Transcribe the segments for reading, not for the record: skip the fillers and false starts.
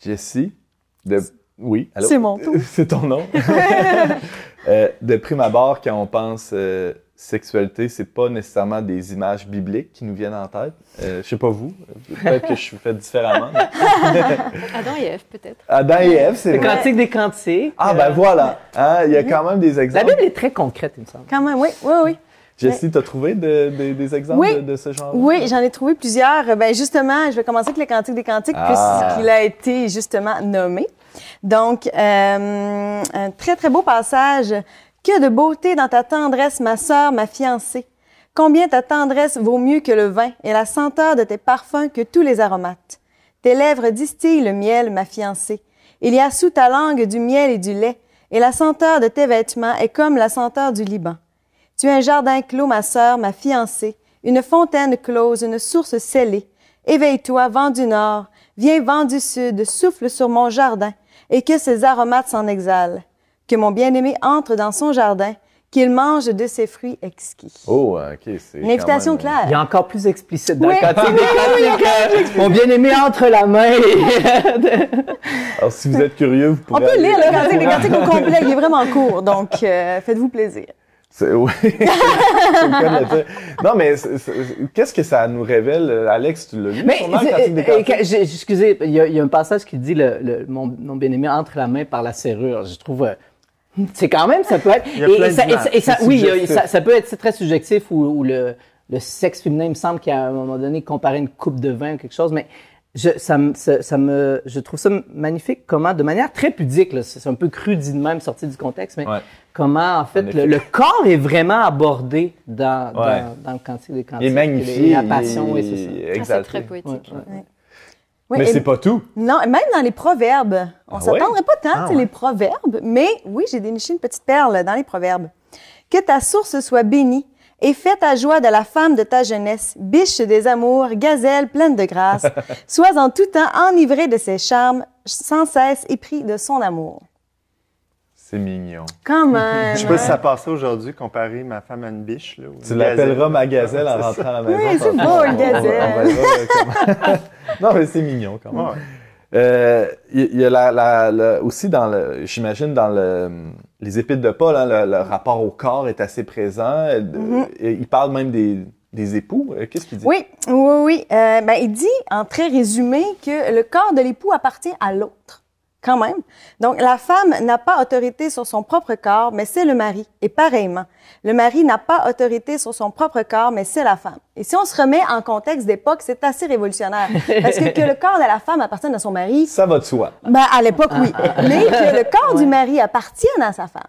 Jessie, oui, allô? C'est mon tour. C'est ton nom. De prime abord, quand on pense sexualité, c'est pas nécessairement des images bibliques qui nous viennent en tête. Je sais pas vous, peut-être que je fais différemment. Mais... Adam et Ève, peut-être. Adam et Ève, c'est Le vrai. Cantique des Cantiques. Ah, ben voilà. Hein, il y a quand même des La exemples. Bible est très concrète, il me semble. Quand même, oui, oui, oui. Jessie, t'as trouvé des exemples Oui. de ce genre? Oui, j'en ai trouvé plusieurs. Ben justement, je vais commencer avec le Cantique des Cantiques, puisqu'il a été justement nommé. Donc, un très, très beau passage. « Que de beauté dans ta tendresse, ma sœur, ma fiancée! Combien ta tendresse vaut mieux que le vin et la senteur de tes parfums que tous les aromates! Tes lèvres distillent le miel, ma fiancée. Il y a sous ta langue du miel et du lait, et la senteur de tes vêtements est comme la senteur du Liban. Tu es un jardin clos, ma sœur, ma fiancée, une fontaine close, une source scellée. Éveille-toi, vent du nord, viens, vent du sud, souffle sur mon jardin, et que ses aromates s'en exhalent. Que mon bien-aimé entre dans son jardin, qu'il mange de ses fruits exquis. » Oh, OK, c'est Une invitation quand même, claire. Il y a encore plus explicite dans Oui. le Cantique des Cantiques. Mon bien-aimé entre la main. Alors, si vous êtes curieux, vous On pourrez... peut lire le Cantique des Cantiques au complet, il est vraiment court, donc faites-vous plaisir. Oui, c'est le cas de le dire. Non, mais qu'est-ce que ça nous révèle? Alex, tu l'as lu, Mais, sûrement, le Cantique des Cantiques? excusez, il y a un passage qui dit mon bien-aimé entre la main par la serrure. Je trouve... c'est quand même, ça peut être... Il y a plein d'images. Oui, subjectif. ça peut être très subjectif où le sexe féminin, il me semble qu'à un moment donné, comparer une coupe de vin ou quelque chose, mais je trouve ça magnifique comment, de manière très pudique, là, c'est un peu cru dit de même, sorti du contexte, mais comment, en fait, le corps est vraiment abordé dans le Cantique des Cantiques. Il est magnifié. La passion, oui, c'est ça. C'est Exalté. très poétique. Oui, Mais et- c'est pas tout. Non, même dans les proverbes. On Ah s'attendrait pas tant, Ah c'est les proverbes, mais oui, j'ai déniché une petite perle dans les proverbes. « Que ta source soit bénie, et fais ta joie de la femme de ta jeunesse, biche des amours, gazelle pleine de grâce. Sois en tout temps enivré de ses charmes, sans cesse épris de son amour. » C'est mignon. Quand même. Je sais pas si ça passait aujourd'hui, comparer ma femme à une biche. Là, ou Tu une l'appelleras gazelle. ma gazelle en rentrant à la maison. Oui, c'est beau, une gazelle. On verra comment... Non, mais c'est mignon quand même. Ouais. Il y a aussi j'imagine dans les épîtres de Paul, hein, le rapport au corps est assez présent. Il parle même des époux. Qu'est-ce qu'il dit? Oui, oui, oui. Il dit, en très résumé, que le corps de l'époux appartient à l'autre. Quand même. Donc, la femme n'a pas autorité sur son propre corps, mais c'est le mari. Et pareillement, le mari n'a pas autorité sur son propre corps, mais c'est la femme. Et si on se remet en contexte d'époque, c'est assez révolutionnaire. Parce que le corps de la femme appartienne à son mari, Ça va de soi. à l'époque, oui. Mais que le corps du mari appartienne à sa femme.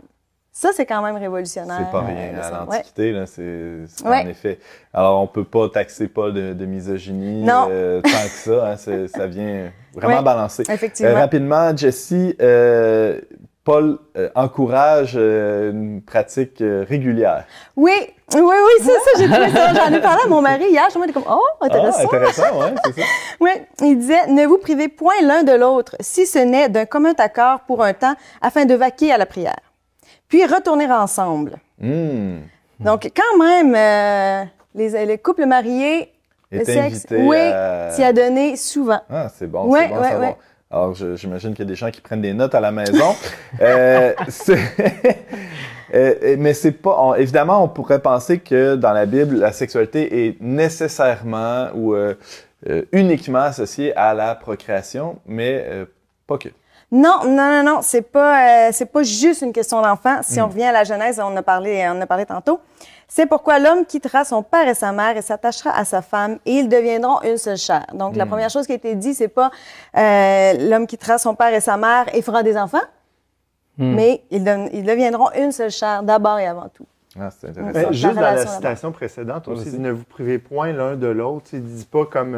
Ça, c'est quand même révolutionnaire. C'est pas rien. À Ouais. l'Antiquité, là, c'est Ouais. en effet. Alors, on peut pas taxer Paul de misogynie Non. tant que ça. Hein, ça vient vraiment Ouais. balancer. Effectivement. Rapidement, Jessie, Paul encourage une pratique régulière. Oui, oui, oui, c'est ça, j'ai trouvé ça. J'en ai parlé à mon mari hier. Je me suis comme, oh, intéressant. Ah, intéressant, ouais, c'est ça. Oui, il disait, ne vous privez point l'un de l'autre, si ce n'est d'un commun accord pour un temps, afin de vaquer à la prière. Puis retourner ensemble. Donc, quand même, les couples mariés, le Est sexe, invité oui, à... s'y a donné souvent. Ah, c'est bon, Ouais, c'est bon à ouais, savoir. ouais. Alors, j'imagine qu'il y a des gens qui prennent des notes à la maison. Mais c'est pas... évidemment, on pourrait penser que dans la Bible, la sexualité est nécessairement ou uniquement associée à la procréation, mais pas que. Non, non, non, non, c'est pas juste une question d'enfant. Si on revient à la Genèse, on en a parlé tantôt. C'est pourquoi l'homme quittera son père et sa mère et s'attachera à sa femme et ils deviendront une seule chair. Donc, la première chose qui a été dit, c'est pas l'homme quittera son père et sa mère et fera des enfants, mais ils deviendront une seule chair d'abord et avant tout. Ah, c'est intéressant. Ben, juste dans la relation citation précédente aussi, Vas-y. il dit, ne vous privez point l'un de l'autre. Il ne dit pas comme,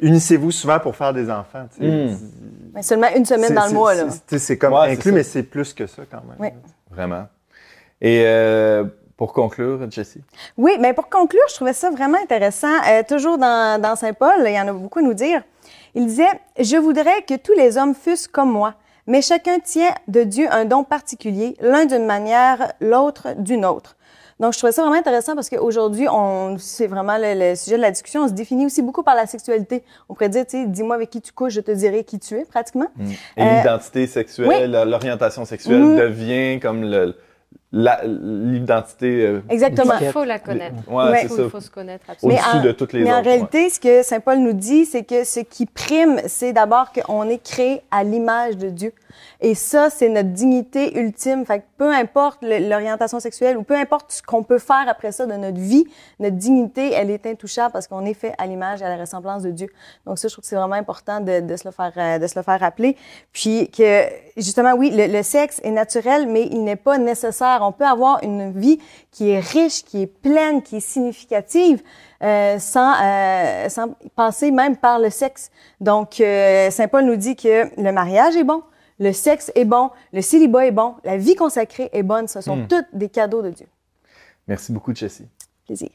unissez-vous souvent pour faire des enfants. Mais seulement une semaine dans le mois, là. C'est comme Ouais, c'est inclus, ça. mais c'est plus que ça quand même. Oui. Vraiment. Et pour conclure, Jessie? Oui, mais pour conclure, je trouvais ça vraiment intéressant. Toujours dans Saint Paul, il y en a beaucoup à nous dire. Il disait, « Je voudrais que tous les hommes fussent comme moi, mais chacun tient de Dieu un don particulier, l'un d'une manière, l'autre d'une autre. Donc, je trouvais ça vraiment intéressant parce qu'aujourd'hui, c'est vraiment le sujet de la discussion. On se définit aussi beaucoup par la sexualité. On pourrait dire, tu sais, dis-moi avec qui tu couches, je te dirai qui tu es, pratiquement. Et l'identité sexuelle, l'orientation sexuelle devient comme l'identité. Exactement. Il faut la connaître. Ouais, c'est ça. Il faut se connaître absolument. Au-dessus de toutes les autres. Mais en réalité, ce que Saint Paul nous dit, c'est que ce qui prime, c'est d'abord qu'on est créé à l'image de Dieu. Et ça, c'est notre dignité ultime. Fait que peu importe l'orientation sexuelle ou peu importe ce qu'on peut faire après ça de notre vie, notre dignité, elle est intouchable parce qu'on est fait à l'image et à la ressemblance de Dieu. Donc ça, je trouve que c'est vraiment important de se le faire rappeler. Puis que, justement, oui, le sexe est naturel, mais il n'est pas nécessaire. On peut avoir une vie qui est riche, qui est pleine, qui est significative, sans passer même par le sexe. Donc, Saint Paul nous dit que le mariage est bon, le sexe est bon, le célibat est bon, la vie consacrée est bonne. Ce sont toutes des cadeaux de Dieu. Merci beaucoup, Jessie. Plaisir.